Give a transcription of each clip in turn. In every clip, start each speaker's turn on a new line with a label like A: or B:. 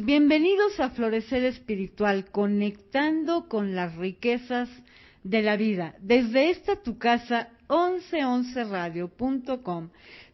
A: Bienvenidos a Florecer Espiritual, conectando con las riquezas de la vida. Desde esta tu casa, 1111radio.com,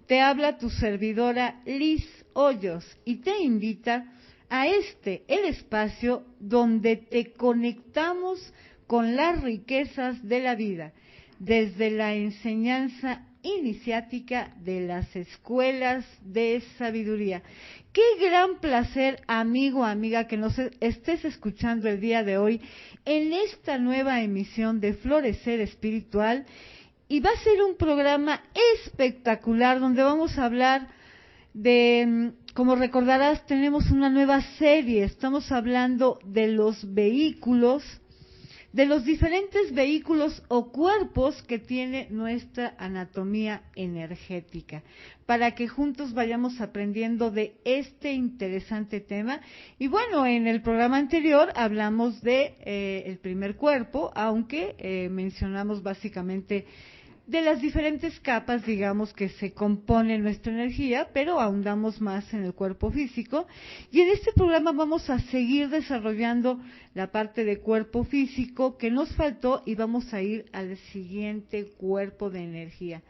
A: te habla tu servidora Liz Hoyos y te invita a el espacio donde te conectamos con las riquezas de la vida, desde la enseñanza iniciática de las escuelas de sabiduría. Qué gran placer, amigo, amiga, que nos estés escuchando el día de hoy en esta nueva emisión de Florecer Espiritual. Y va a ser un programa espectacular donde vamos a hablar de, como recordarás, tenemos una nueva serie. Estamos hablando de los vehículos, de los diferentes vehículos o cuerpos que tiene nuestra anatomía energética, para que juntos vayamos aprendiendo de este interesante tema. Y bueno, en el programa anterior hablamos de el primer cuerpo, aunque mencionamos básicamente de las diferentes capas, digamos, que se compone nuestra energía, pero ahondamos más en el cuerpo físico. Y en este programa vamos a seguir desarrollando la parte de cuerpo físico que nos faltó y vamos a ir al siguiente cuerpo de energía.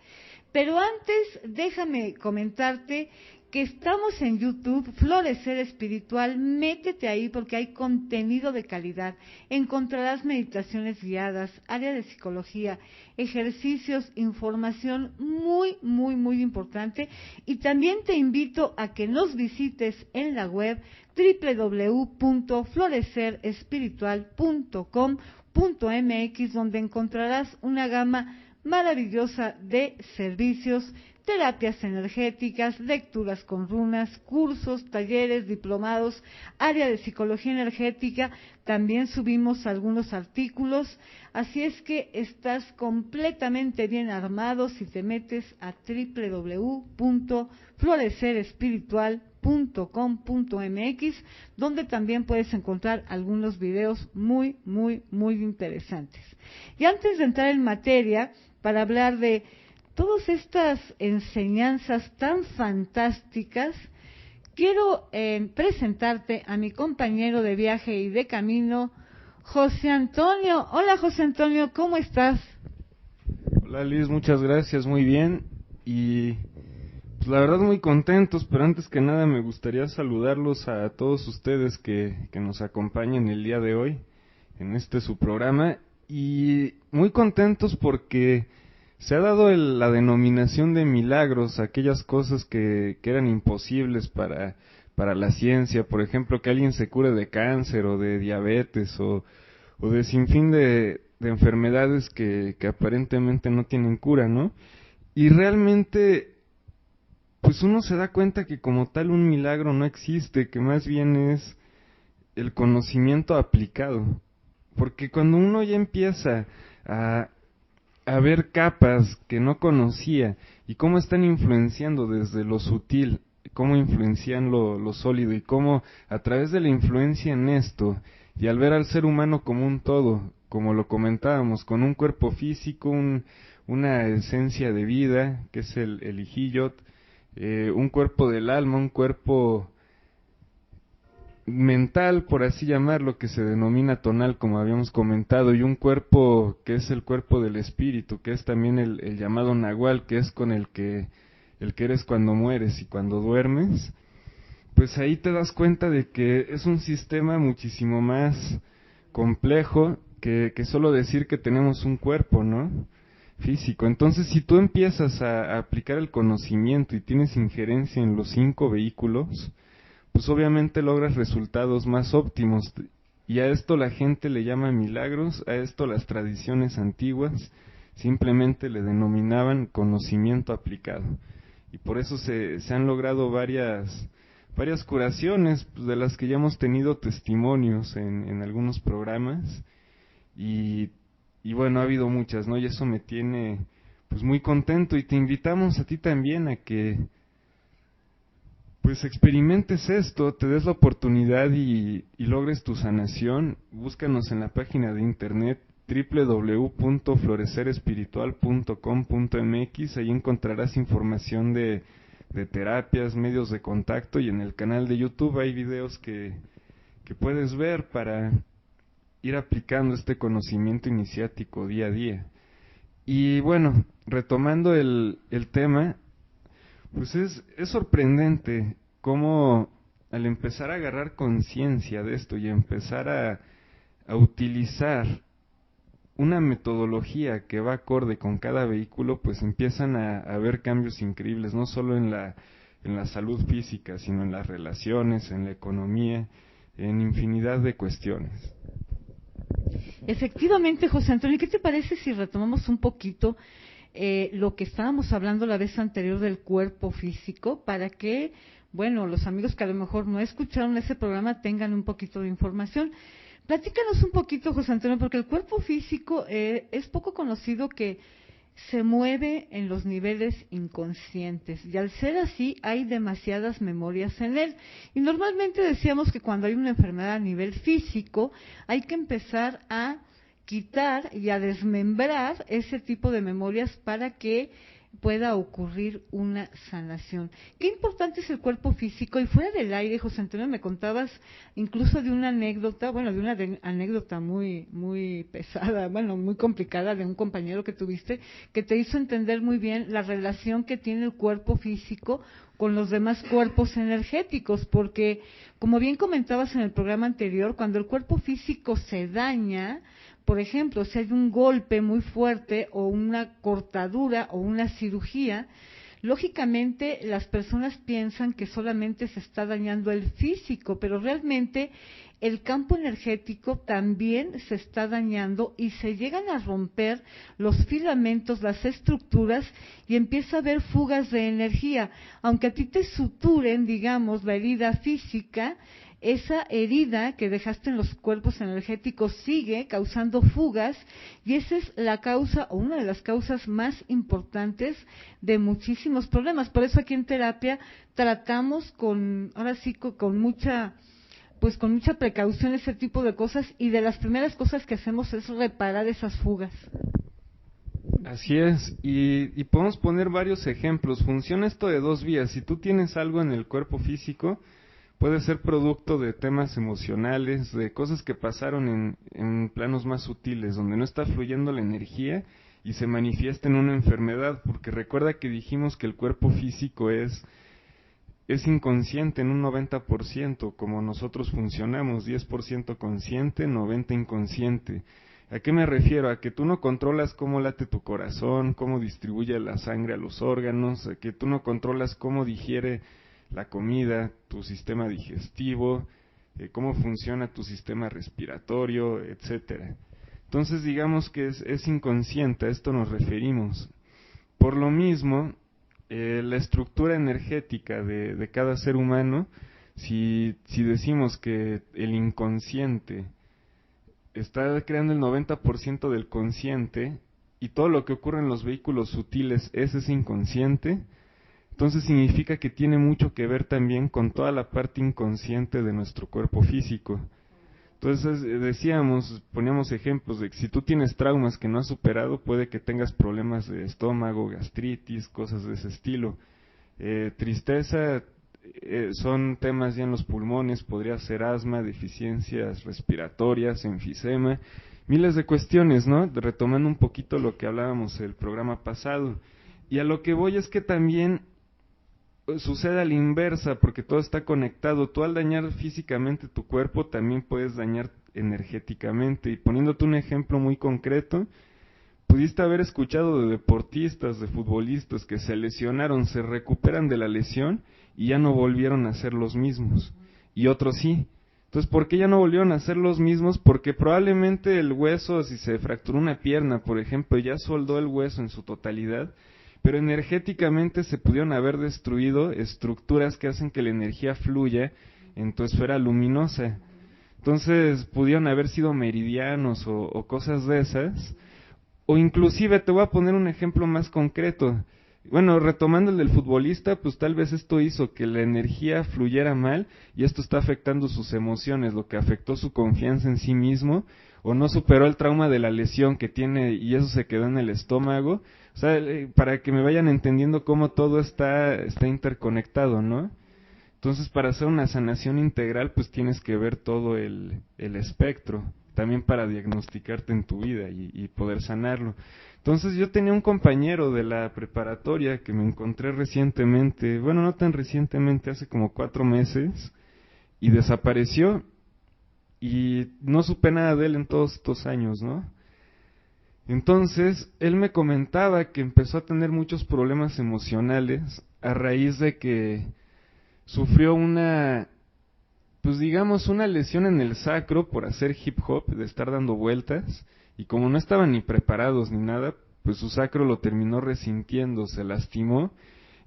A: Pero antes, déjame comentarte que estamos en YouTube, Florecer Espiritual. Métete ahí porque hay contenido de calidad. Encontrarás meditaciones guiadas, área de psicología, ejercicios, información muy, muy, muy importante. Y también te invito a que nos visites en la web www.florecerespiritual.com.mx, donde encontrarás una gama maravillosa de servicios, terapias energéticas, lecturas con runas, cursos, talleres, diplomados, área de psicología energética. También subimos algunos artículos, así es que estás completamente bien armado si te metes a www.florecerespiritual.com.mx, donde también puedes encontrar algunos videos muy, muy, muy interesantes. Y antes de entrar en materia, para hablar de todas estas enseñanzas tan fantásticas, quiero presentarte a mi compañero de viaje y de camino, José Antonio. Hola, José Antonio, ¿cómo estás?
B: Hola, Liz, muchas gracias, muy bien. Y pues la verdad muy contentos, pero antes que nada me gustaría saludarlos a todos ustedes que nos acompañan el día de hoy en su programa. Y muy contentos porque se ha dado la denominación de milagros a aquellas cosas que eran imposibles para la ciencia. Por ejemplo, que alguien se cure de cáncer o de diabetes o de sinfín de enfermedades que aparentemente no tienen cura, ¿no? Y realmente, pues uno se da cuenta que como tal un milagro no existe, que más bien es el conocimiento aplicado. Porque cuando uno ya empieza a ver capas que no conocía y cómo están influenciando desde lo sutil, cómo influencian lo sólido y cómo a través de la influencia en esto y al ver al ser humano como un todo, como lo comentábamos, con un cuerpo físico, una esencia de vida, que es el Ijiyot, un cuerpo del alma, un cuerpo mental, por así llamarlo, que se denomina tonal, como habíamos comentado, y un cuerpo que es el cuerpo del espíritu, que es también el llamado Nahual, que es con el que eres cuando mueres y cuando duermes. Pues ahí te das cuenta de que es un sistema muchísimo más complejo que solo decir que tenemos un cuerpo, ¿no? Físico. Entonces, si tú empiezas a aplicar el conocimiento y tienes injerencia en los 5 vehículos, pues obviamente logras resultados más óptimos. Y a esto la gente le llama milagros, a esto las tradiciones antiguas simplemente le denominaban conocimiento aplicado. Y por eso se han logrado varias curaciones, pues, de las que ya hemos tenido testimonios en algunos programas. Y bueno, ha habido muchas, ¿no? Y eso me tiene pues muy contento, y te invitamos a ti también a que pues experimentes esto, te des la oportunidad y logres tu sanación. Búscanos en la página de internet www.florecerespiritual.com.mx. Ahí encontrarás información de de terapias, medios de contacto, y en el canal de YouTube hay videos que puedes ver para ir aplicando este conocimiento iniciático día a día. Y bueno, retomando el tema, pues es sorprendente cómo al empezar a agarrar conciencia de esto y empezar a utilizar una metodología que va acorde con cada vehículo, pues empiezan a haber cambios increíbles, no solo en la salud física, sino en las relaciones, en la economía, en infinidad de cuestiones.
A: Efectivamente, José Antonio, ¿qué te parece si retomamos un poquito lo que estábamos hablando la vez anterior del cuerpo físico, para que, bueno, los amigos que a lo mejor no escucharon ese programa tengan un poquito de información? Platícanos un poquito, José Antonio, porque el cuerpo físico es poco conocido, que se mueve en los niveles inconscientes, y al ser así hay demasiadas memorias en él. Y normalmente decíamos que cuando hay una enfermedad a nivel físico hay que empezar a quitar y a desmembrar ese tipo de memorias para que pueda ocurrir una sanación. Qué importante es el cuerpo físico. Y fuera del aire, José Antonio, me contabas incluso de una anécdota, anécdota muy, muy pesada, muy complicada, de un compañero que tuviste, que te hizo entender muy bien la relación que tiene el cuerpo físico con los demás cuerpos energéticos, porque, como bien comentabas en el programa anterior, cuando el cuerpo físico se daña, por ejemplo, si hay un golpe muy fuerte o una cortadura o una cirugía, lógicamente las personas piensan que solamente se está dañando el físico, pero realmente el campo energético también se está dañando y se llegan a romper los filamentos, las estructuras, y empieza a haber fugas de energía. Aunque a ti te suturen, digamos, la herida física, esa herida que dejaste en los cuerpos energéticos sigue causando fugas, y esa es la causa o una de las causas más importantes de muchísimos problemas. Por eso aquí en terapia tratamos con mucha precaución ese tipo de cosas, y de las primeras cosas que hacemos es reparar esas fugas.
B: Así es, y podemos poner varios ejemplos. Funciona esto de dos vías. Si tú tienes algo en el cuerpo físico, puede ser producto de temas emocionales, de cosas que pasaron en planos más sutiles, donde no está fluyendo la energía y se manifiesta en una enfermedad, porque recuerda que dijimos que el cuerpo físico es inconsciente en un 90%, como nosotros funcionamos, 10% consciente, 90% inconsciente. ¿A qué me refiero? A que tú no controlas cómo late tu corazón, cómo distribuye la sangre a los órganos, a que tú no controlas cómo digiere la comida, tu sistema digestivo, cómo funciona tu sistema respiratorio, etcétera. Entonces digamos que es inconsciente, a esto nos referimos. Por lo mismo, la estructura energética de cada ser humano, si decimos que el inconsciente está creando el 90% del consciente, y todo lo que ocurre en los vehículos sutiles es ese inconsciente, entonces significa que tiene mucho que ver también con toda la parte inconsciente de nuestro cuerpo físico. Entonces poníamos ejemplos de que si tú tienes traumas que no has superado, puede que tengas problemas de estómago, gastritis, cosas de ese estilo. Tristeza, son temas ya en los pulmones, podría ser asma, deficiencias respiratorias, enfisema, miles de cuestiones, ¿no? Retomando un poquito lo que hablábamos el programa pasado. Y a lo que voy es que también sucede a la inversa, porque todo está conectado. Tú al dañar físicamente tu cuerpo, también puedes dañar energéticamente. Y poniéndote un ejemplo muy concreto, pudiste haber escuchado de deportistas, de futbolistas que se lesionaron, se recuperan de la lesión y ya no volvieron a ser los mismos. Y otros sí. Entonces, ¿por qué ya no volvieron a ser los mismos? Porque probablemente el hueso, si se fracturó una pierna, por ejemplo, ya soldó el hueso en su totalidad, pero energéticamente se pudieron haber destruido estructuras que hacen que la energía fluya en tu esfera luminosa. Entonces pudieron haber sido meridianos o cosas de esas, o inclusive te voy a poner un ejemplo más concreto. Bueno, retomando el del futbolista, pues tal vez esto hizo que la energía fluyera mal y esto está afectando sus emociones, lo que afectó su confianza en sí mismo, o no superó el trauma de la lesión que tiene y eso se quedó en el estómago. O sea, para que me vayan entendiendo cómo todo está interconectado, ¿no? Entonces, para hacer una sanación integral, pues tienes que ver todo el espectro, también para diagnosticarte en tu vida y poder sanarlo. Entonces, yo tenía un compañero de la preparatoria que me encontré recientemente, bueno, no tan recientemente, hace como 4 meses, y desapareció, y no supe nada de él en todos estos años, ¿no? Entonces, él me comentaba que empezó a tener muchos problemas emocionales a raíz de que sufrió pues digamos, una lesión en el sacro por hacer hip hop, de estar dando vueltas, y como no estaban ni preparados ni nada, pues su sacro lo terminó resintiendo, se lastimó,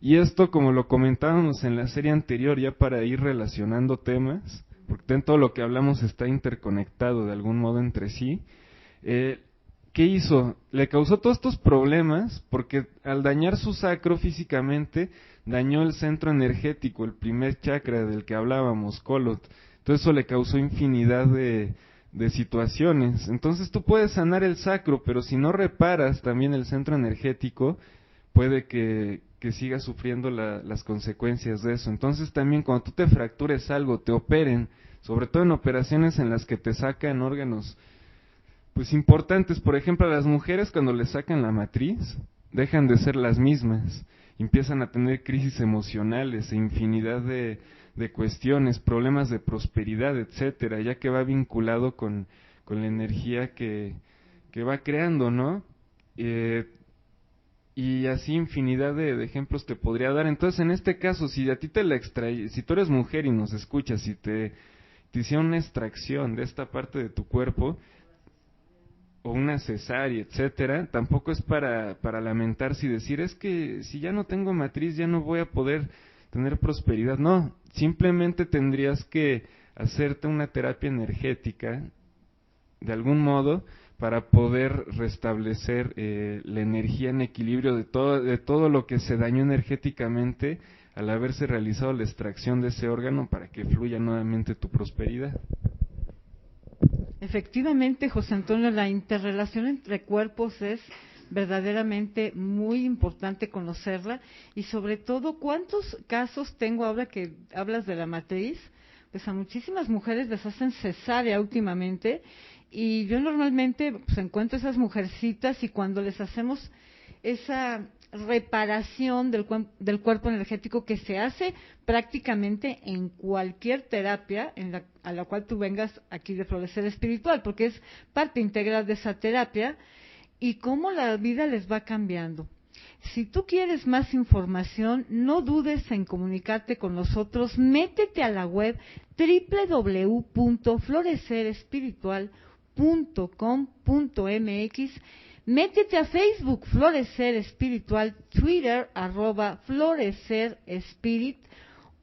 B: y esto, como lo comentábamos en la serie anterior, ya para ir relacionando temas, porque en todo lo que hablamos está interconectado de algún modo entre sí, ¿qué hizo? Le causó todos estos problemas porque al dañar su sacro físicamente, dañó el centro energético, el primer chakra del que hablábamos, Kolot. Entonces eso le causó infinidad de situaciones. Entonces tú puedes sanar el sacro, pero si no reparas también el centro energético, puede que sigas sufriendo las consecuencias de eso. Entonces también cuando tú te fractures algo, te operen, sobre todo en operaciones en las que te sacan órganos pues importantes, por ejemplo, a las mujeres cuando les sacan la matriz, dejan de ser las mismas, empiezan a tener crisis emocionales e infinidad de cuestiones, problemas de prosperidad, etcétera, ya que va vinculado con la energía que va creando, ¿no? Y así infinidad de ejemplos te podría dar. Entonces, en este caso, si a ti te la si tú eres mujer y nos escuchas y te hicieron una extracción de esta parte de tu cuerpo, o una cesárea, etcétera, tampoco es para lamentarse y decir, es que si ya no tengo matriz ya no voy a poder tener prosperidad. No, simplemente tendrías que hacerte una terapia energética, de algún modo, para poder restablecer la energía en equilibrio de todo lo que se dañó energéticamente al haberse realizado la extracción de ese órgano para que fluya nuevamente tu prosperidad.
A: Efectivamente, José Antonio, la interrelación entre cuerpos es verdaderamente muy importante conocerla y sobre todo cuántos casos tengo ahora que hablas de la matriz, pues a muchísimas mujeres les hacen cesárea últimamente y yo normalmente pues encuentro esas mujercitas y cuando les hacemos esa reparación del cuerpo energético que se hace prácticamente en cualquier terapia a la cual tú vengas aquí de Florecer Espiritual, porque es parte integral de esa terapia y cómo la vida les va cambiando. Si tú quieres más información, no dudes en comunicarte con nosotros, métete a la web www.florecerespiritual.com.mx. Métete a Facebook, Florecer Espiritual, Twitter, @Florecer Spirit,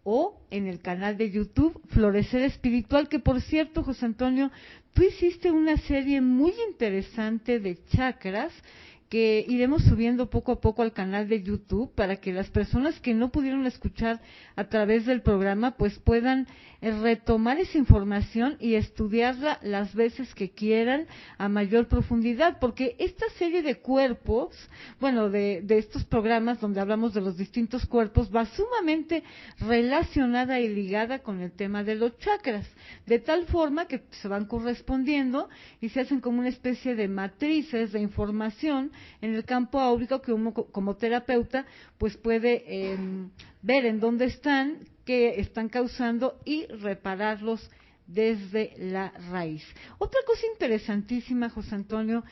A: o en el canal de YouTube, Florecer Espiritual, que por cierto, José Antonio, tú hiciste una serie muy interesante de chakras que iremos subiendo poco a poco al canal de YouTube para que las personas que no pudieron escuchar a través del programa pues puedan retomar esa información y estudiarla las veces que quieran a mayor profundidad, porque esta serie de cuerpos, bueno, de estos programas donde hablamos de los distintos cuerpos, va sumamente relacionada y ligada con el tema de los chakras, de tal forma que se van correspondiendo y se hacen como una especie de matrices de información en el campo áurico que uno como terapeuta pues puede ver en dónde están, qué están causando y repararlos desde la raíz. Otra cosa interesantísima, José Antonio,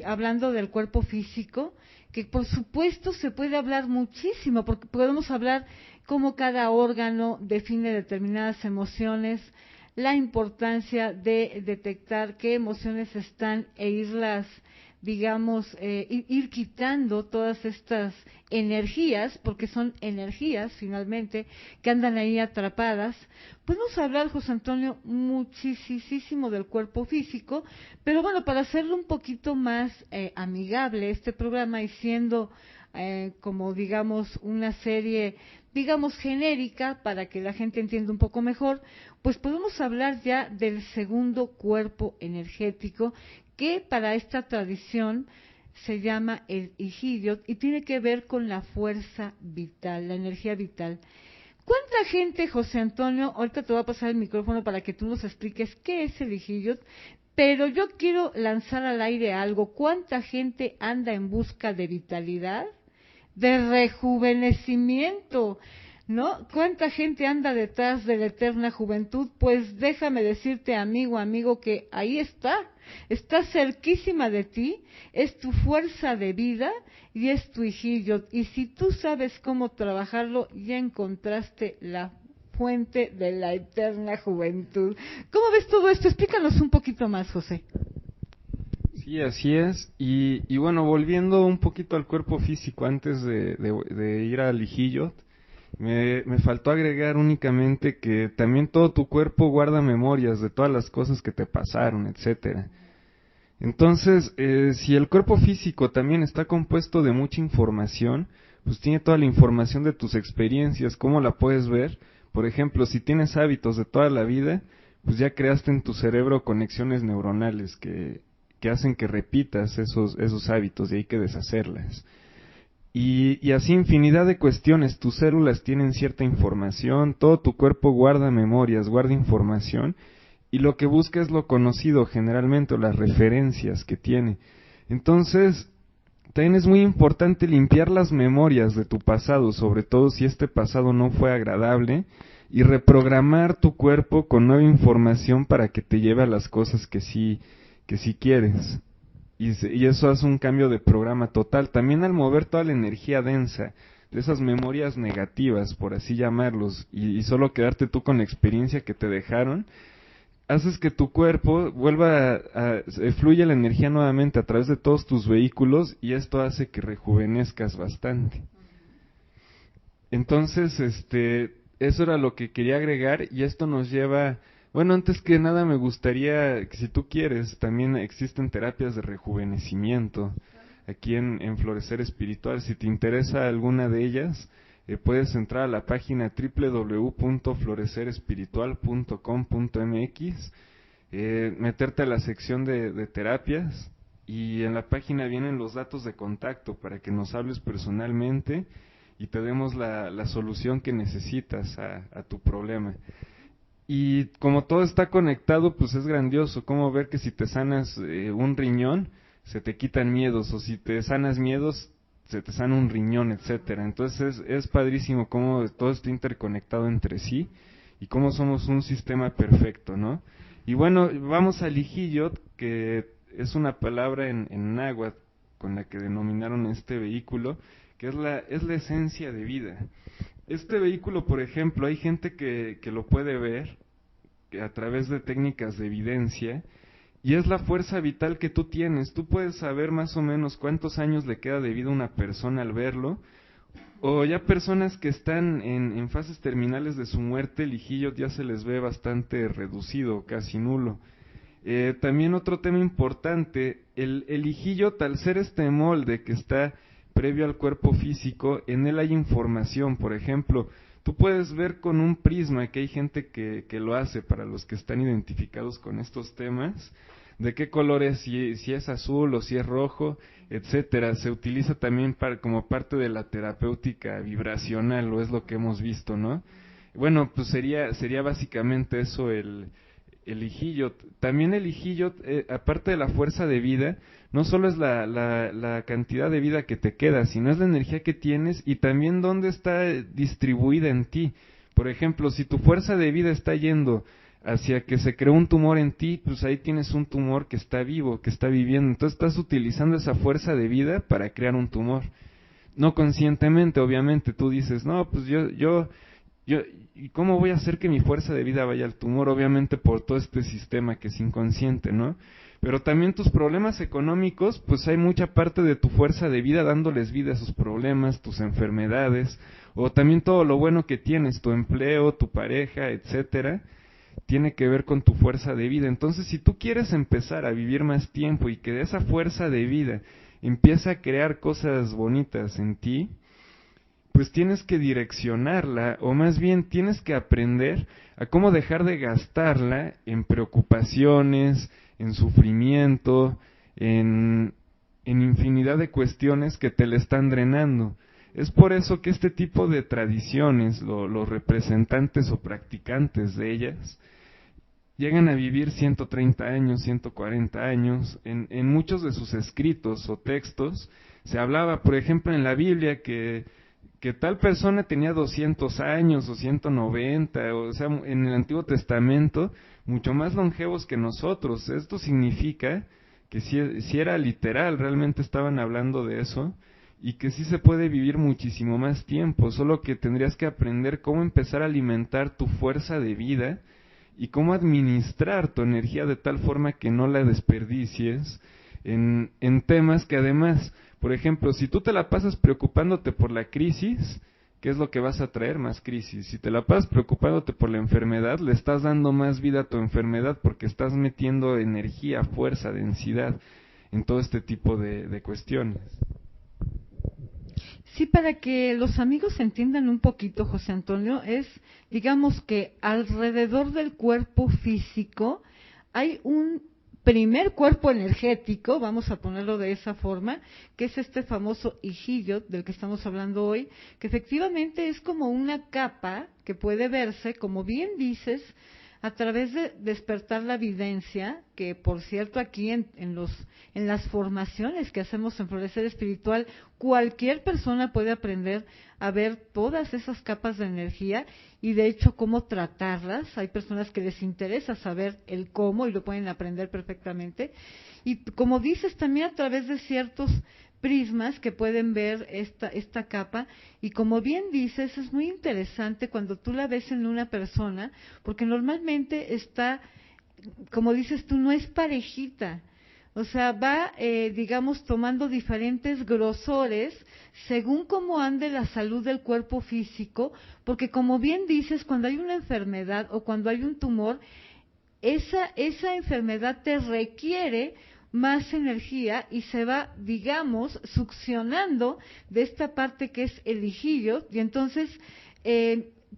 A: hablando del cuerpo físico, que por supuesto se puede hablar muchísimo, porque podemos hablar cómo cada órgano define determinadas emociones, la importancia de detectar qué emociones están e irlas, digamos, ir quitando todas estas energías, porque son energías finalmente que andan ahí atrapadas. Podemos hablar, José Antonio, muchísimo del cuerpo físico, pero bueno, para hacerlo un poquito más amigable este programa y siendo como digamos una serie, digamos genérica, para que la gente entienda un poco mejor, pues podemos hablar ya del segundo cuerpo energético, que para esta tradición se llama el Ijillot y tiene que ver con la fuerza vital, la energía vital. ¿Cuánta gente, José Antonio, ahorita te voy a pasar el micrófono para que tú nos expliques qué es el Ijillot, pero yo quiero lanzar al aire algo? ¿Cuánta gente anda en busca de vitalidad, de rejuvenecimiento, ¿no? ¿Cuánta gente anda detrás de la eterna juventud? Pues déjame decirte, amigo, que ahí está cerquísima de ti, es tu fuerza de vida y es tu Ijillot. Y si tú sabes cómo trabajarlo, ya encontraste la fuente de la eterna juventud. ¿Cómo ves todo esto? Explícanos un poquito más, José.
B: Sí, así es. Y bueno, volviendo un poquito al cuerpo físico antes de ir al Ijillot, me faltó agregar únicamente que también todo tu cuerpo guarda memorias de todas las cosas que te pasaron, etcétera. Entonces, si el cuerpo físico también está compuesto de mucha información, pues tiene toda la información de tus experiencias. ¿Cómo la puedes ver? Por ejemplo, si tienes hábitos de toda la vida, pues ya creaste en tu cerebro conexiones neuronales que hacen que repitas esos hábitos y hay que deshacerlas. Y así infinidad de cuestiones, tus células tienen cierta información, todo tu cuerpo guarda memorias, guarda información, y lo que busca es lo conocido generalmente, o las referencias que tiene. Entonces, también es muy importante limpiar las memorias de tu pasado, sobre todo si este pasado no fue agradable, y reprogramar tu cuerpo con nueva información para que te lleve a las cosas que sí quieres. Y eso hace un cambio de programa total. También al mover toda la energía densa, de esas memorias negativas, por así llamarlos, y solo quedarte tú con la experiencia que te dejaron, haces que tu cuerpo fluya la energía nuevamente a través de todos tus vehículos, y esto hace que rejuvenezcas bastante. Entonces, eso era lo que quería agregar, y esto nos lleva... Bueno, antes que nada me gustaría, que si tú quieres, también existen terapias de rejuvenecimiento aquí en Florecer Espiritual. Si te interesa alguna de ellas, puedes entrar a la página www.florecerespiritual.com.mx, meterte a la sección de terapias, y en la página vienen los datos de contacto para que nos hables personalmente y te demos la solución que necesitas a tu problema. Y como todo está conectado, pues es grandioso cómo ver que si te sanas un riñón, se te quitan miedos, o si te sanas miedos, se te sana un riñón, etcétera. Entonces es padrísimo cómo todo está interconectado entre sí y cómo somos un sistema perfecto, ¿no? Y bueno, vamos al Ijillot, que es una palabra en náhuatl con la que denominaron este vehículo, que es la esencia de vida. Este vehículo, por ejemplo, hay gente que lo puede ver a través de técnicas de evidencia, y es la fuerza vital que tú tienes. Tú puedes saber más o menos cuántos años le queda de vida a una persona al verlo, o ya personas que están en fases terminales de su muerte, el Ijillot ya se les ve bastante reducido, casi nulo. También otro tema importante, el Ijillot, al ser este molde que está previo al cuerpo físico, en él hay información. Por ejemplo, tú puedes ver con un prisma, que hay gente que lo hace, para los que están identificados con estos temas, de qué color es, si es azul o si es rojo, etcétera. Se utiliza también como parte de la terapéutica vibracional, o es lo que hemos visto, ¿no? Bueno, pues sería básicamente eso el Ijillot. También el Ijillot, aparte de la fuerza de vida, no solo es la cantidad de vida que te queda, sino es la energía que tienes y también dónde está distribuida en ti. Por ejemplo, si tu fuerza de vida está yendo hacia que se creó un tumor en ti, pues ahí tienes un tumor que está vivo, que está viviendo. Entonces estás utilizando esa fuerza de vida para crear un tumor. No conscientemente, obviamente, tú dices, no, pues yo, ¿y cómo voy a hacer que mi fuerza de vida vaya al tumor? Obviamente por todo este sistema que es inconsciente, ¿no? Pero también tus problemas económicos, pues hay mucha parte de tu fuerza de vida dándoles vida a esos problemas, tus enfermedades, o también todo lo bueno que tienes, tu empleo, tu pareja, etcétera, tiene que ver con tu fuerza de vida. Entonces, si tú quieres empezar a vivir más tiempo y que esa fuerza de vida empieza a crear cosas bonitas en ti, pues tienes que direccionarla, o más bien tienes que aprender a cómo dejar de gastarla en preocupaciones, en sufrimiento, en infinidad de cuestiones que te le están drenando. Es por eso que este tipo de tradiciones, los representantes o practicantes de ellas, llegan a vivir 130 años, 140 años. En muchos de sus escritos o textos se hablaba, por ejemplo, en la Biblia que tal persona tenía 200 años o 190, o sea, en el Antiguo Testamento, mucho más longevos que nosotros. Esto significa que si era literal, realmente estaban hablando de eso, y que sí se puede vivir muchísimo más tiempo, solo que tendrías que aprender cómo empezar a alimentar tu fuerza de vida y cómo administrar tu energía de tal forma que no la desperdicies en temas que además, por ejemplo, si tú te la pasas preocupándote por la crisis, ¿qué es lo que vas a traer? Más crisis. Si te la pasas preocupándote por la enfermedad, le estás dando más vida a tu enfermedad porque estás metiendo energía, fuerza, densidad en todo este tipo de cuestiones.
A: Sí, para que los amigos entiendan un poquito, José Antonio, es, digamos que alrededor del cuerpo físico hay un primer cuerpo energético, vamos a ponerlo de esa forma, que es este famoso hijillo del que estamos hablando hoy, que efectivamente es como una capa que puede verse, como bien dices, a través de despertar la videncia, que por cierto aquí en las formaciones que hacemos en Florecer Espiritual, cualquier persona puede aprender a ver todas esas capas de energía y de hecho cómo tratarlas. Hay personas que les interesa saber el cómo y lo pueden aprender perfectamente. Y como dices, también a través de ciertos prismas que pueden ver esta capa, y como bien dices, es muy interesante cuando tú la ves en una persona, porque normalmente está, como dices tú, no es parejita, o sea, va, digamos, tomando diferentes grosores según cómo ande la salud del cuerpo físico, porque como bien dices, cuando hay una enfermedad o cuando hay un tumor, esa enfermedad te requiere más energía y se va, digamos, succionando de esta parte que es el hijillo, y entonces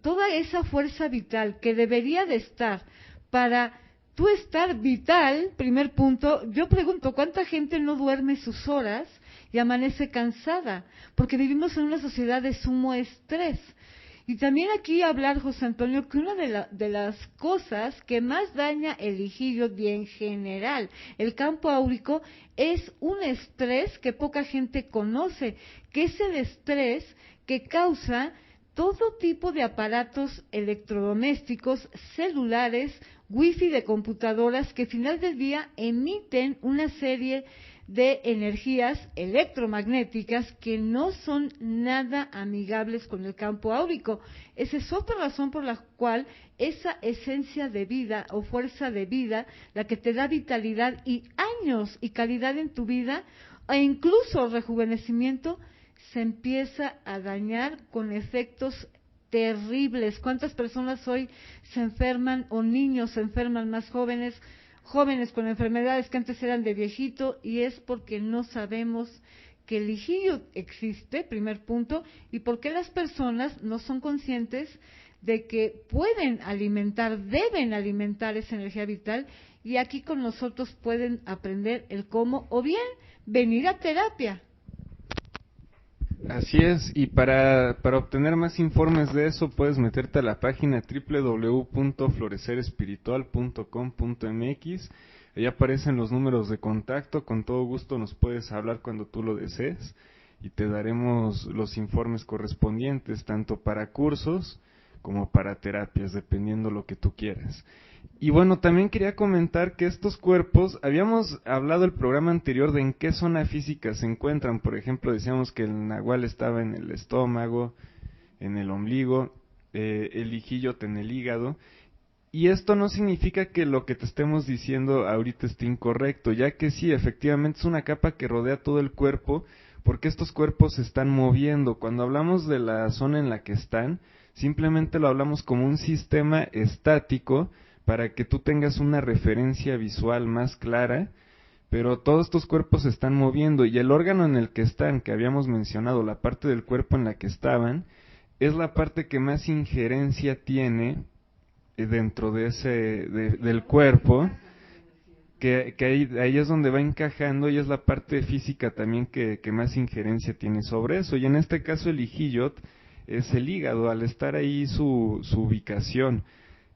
A: toda esa fuerza vital que debería de estar para tú estar vital, primer punto, yo pregunto, ¿cuánta gente no duerme sus horas y amanece cansada? Porque vivimos en una sociedad de sumo estrés. Y también aquí hablar, José Antonio, que una de las cosas que más daña el hijillo y en general el campo áurico es un estrés que poca gente conoce, que es el estrés que causa todo tipo de aparatos electrodomésticos, celulares, wifi de computadoras, que al final del día emiten una serie de energías electromagnéticas que no son nada amigables con el campo áurico. Esa es otra razón por la cual esa esencia de vida o fuerza de vida, la que te da vitalidad y años y calidad en tu vida, e incluso rejuvenecimiento, se empieza a dañar con efectos terribles. ¿Cuántas personas hoy se enferman o niños se enferman más jóvenes con enfermedades que antes eran de viejito? Y es porque no sabemos que el hijillo existe, primer punto, y porque las personas no son conscientes de que pueden alimentar, deben alimentar esa energía vital, y aquí con nosotros pueden aprender el cómo, o bien venir a terapia.
B: Así es, y para obtener más informes de eso puedes meterte a la página www.florecerespiritual.com.mx. Ahí aparecen los números de contacto, con todo gusto nos puedes hablar cuando tú lo desees y te daremos los informes correspondientes, tanto para cursos como para terapias, dependiendo lo que tú quieras. Y bueno, también quería comentar que estos cuerpos, habíamos hablado el programa anterior de en qué zona física se encuentran. Por ejemplo, decíamos que el nahual estaba en el estómago, en el ombligo, el hijillote en el hígado. Y esto no significa que lo que te estemos diciendo ahorita esté incorrecto, ya que sí, efectivamente es una capa que rodea todo el cuerpo, porque estos cuerpos se están moviendo. Cuando hablamos de la zona en la que están, simplemente lo hablamos como un sistema estático, para que tú tengas una referencia visual más clara, pero todos estos cuerpos se están moviendo y el órgano en el que están, que habíamos mencionado, la parte del cuerpo en la que estaban, es la parte que más injerencia tiene dentro de del cuerpo, que ahí es donde va encajando y es la parte física también que más injerencia tiene sobre eso. Y en este caso el Ijillot es el hígado, al estar ahí su ubicación.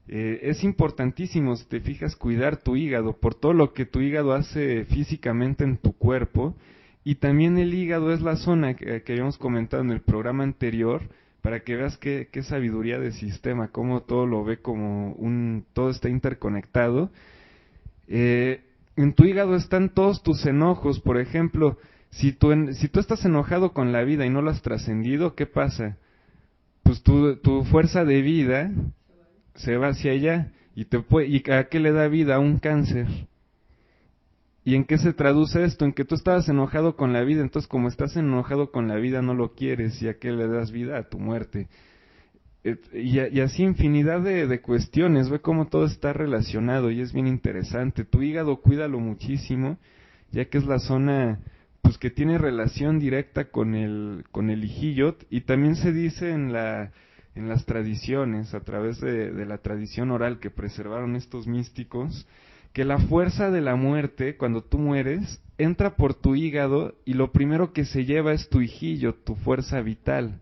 B: Es importantísimo, si te fijas, cuidar tu hígado por todo lo que tu hígado hace físicamente en tu cuerpo, y también el hígado es la zona que habíamos comentado en el programa anterior, para que veas qué sabiduría de sistema, cómo todo lo ve como todo está interconectado. En tu hígado están todos tus enojos. Por ejemplo, si tú estás enojado con la vida y no lo has trascendido, ¿qué pasa? Pues tu fuerza de vida se va hacia allá, ¿y a qué le da vida? A un cáncer. ¿Y en qué se traduce esto? En que tú estabas enojado con la vida, entonces como estás enojado con la vida no lo quieres, ¿y a qué le das vida? A tu muerte. Y así infinidad de cuestiones, ve cómo todo está relacionado y es bien interesante. Tu hígado cuídalo muchísimo, ya que es la zona pues que tiene relación directa con el Ijillot, y también se dice en las tradiciones, a través de la tradición oral que preservaron estos místicos, que la fuerza de la muerte, cuando tú mueres, entra por tu hígado y lo primero que se lleva es tu Ijillot, tu fuerza vital.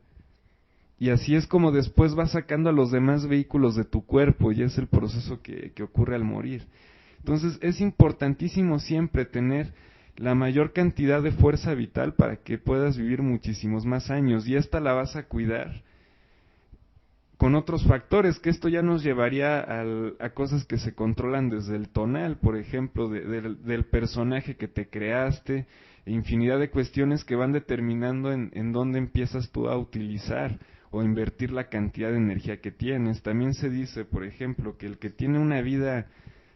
B: Y así es como después vas sacando a los demás vehículos de tu cuerpo, y es el proceso que ocurre al morir. Entonces es importantísimo siempre tener la mayor cantidad de fuerza vital para que puedas vivir muchísimos más años, y esta la vas a cuidar con otros factores, que esto ya nos llevaría a cosas que se controlan desde el tonal, por ejemplo, del personaje que te creaste, e infinidad de cuestiones que van determinando en dónde empiezas tú a utilizar o invertir la cantidad de energía que tienes. También se dice, por ejemplo, que el que tiene una vida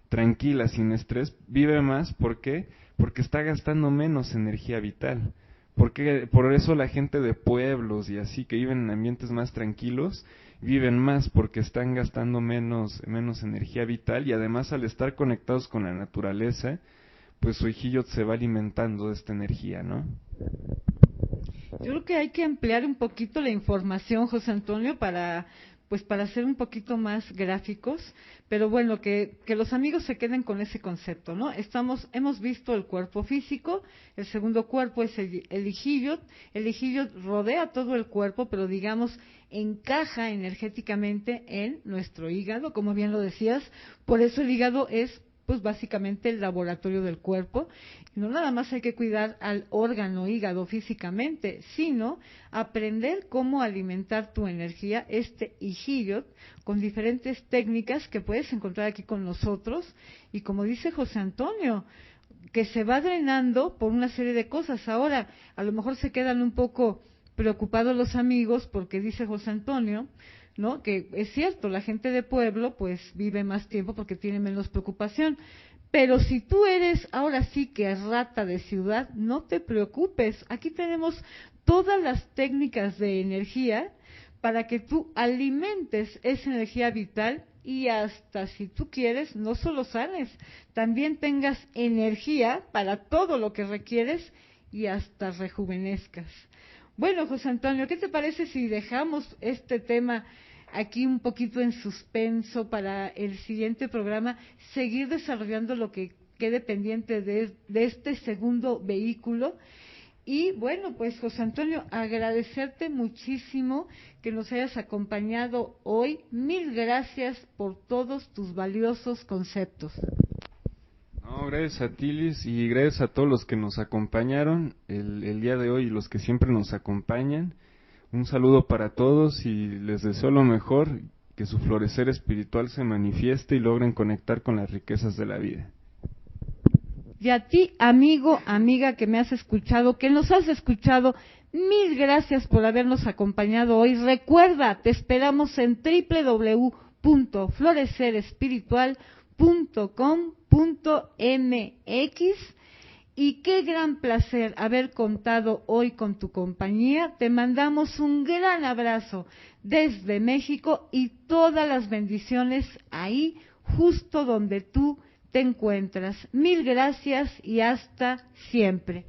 B: tranquila, sin estrés, vive más. ¿Por qué? Porque está gastando menos energía vital. Porque por eso la gente de pueblos y así, que viven en ambientes más tranquilos, viven más, porque están gastando menos energía vital, y además al estar conectados con la naturaleza, pues su Ijillot se va alimentando de esta energía, ¿no?
A: Yo creo que hay que ampliar un poquito la información, José Antonio, para ser un poquito más gráficos, pero bueno, que los amigos se queden con ese concepto, ¿no? Hemos visto el cuerpo físico, el segundo cuerpo es el Ijillot rodea todo el cuerpo, pero digamos, encaja energéticamente en nuestro hígado, como bien lo decías, por eso el hígado es pues básicamente el laboratorio del cuerpo. No nada más hay que cuidar al órgano hígado físicamente, sino aprender cómo alimentar tu energía, este Ijillot, con diferentes técnicas que puedes encontrar aquí con nosotros, y como dice José Antonio, que se va drenando por una serie de cosas. Ahora, a lo mejor se quedan un poco preocupados los amigos porque dice José Antonio, ¿no? Que es cierto, la gente de pueblo pues vive más tiempo porque tiene menos preocupación. Pero si tú eres ahora sí que rata de ciudad, no te preocupes. Aquí tenemos todas las técnicas de energía para que tú alimentes esa energía vital, y hasta si tú quieres, no solo sanes, también tengas energía para todo lo que requieres y hasta rejuvenezcas. Bueno, José Antonio, ¿qué te parece si dejamos este tema aquí un poquito en suspenso para el siguiente programa, seguir desarrollando lo que quede pendiente de este segundo vehículo? Y bueno, pues José Antonio, agradecerte muchísimo que nos hayas acompañado hoy. Mil gracias por todos tus valiosos conceptos.
B: No, gracias a ti, Liz, y gracias a todos los que nos acompañaron el día de hoy y los que siempre nos acompañan. Un saludo para todos y les deseo lo mejor, que su florecer espiritual se manifieste y logren conectar con las riquezas de la vida.
A: Y a ti, amigo, amiga que me has escuchado, que nos has escuchado, mil gracias por habernos acompañado hoy. Recuerda, te esperamos en www.florecerespiritual.com.mx. Y qué gran placer haber contado hoy con tu compañía. Te mandamos un gran abrazo desde México y todas las bendiciones ahí, justo donde tú te encuentras. Mil gracias y hasta siempre.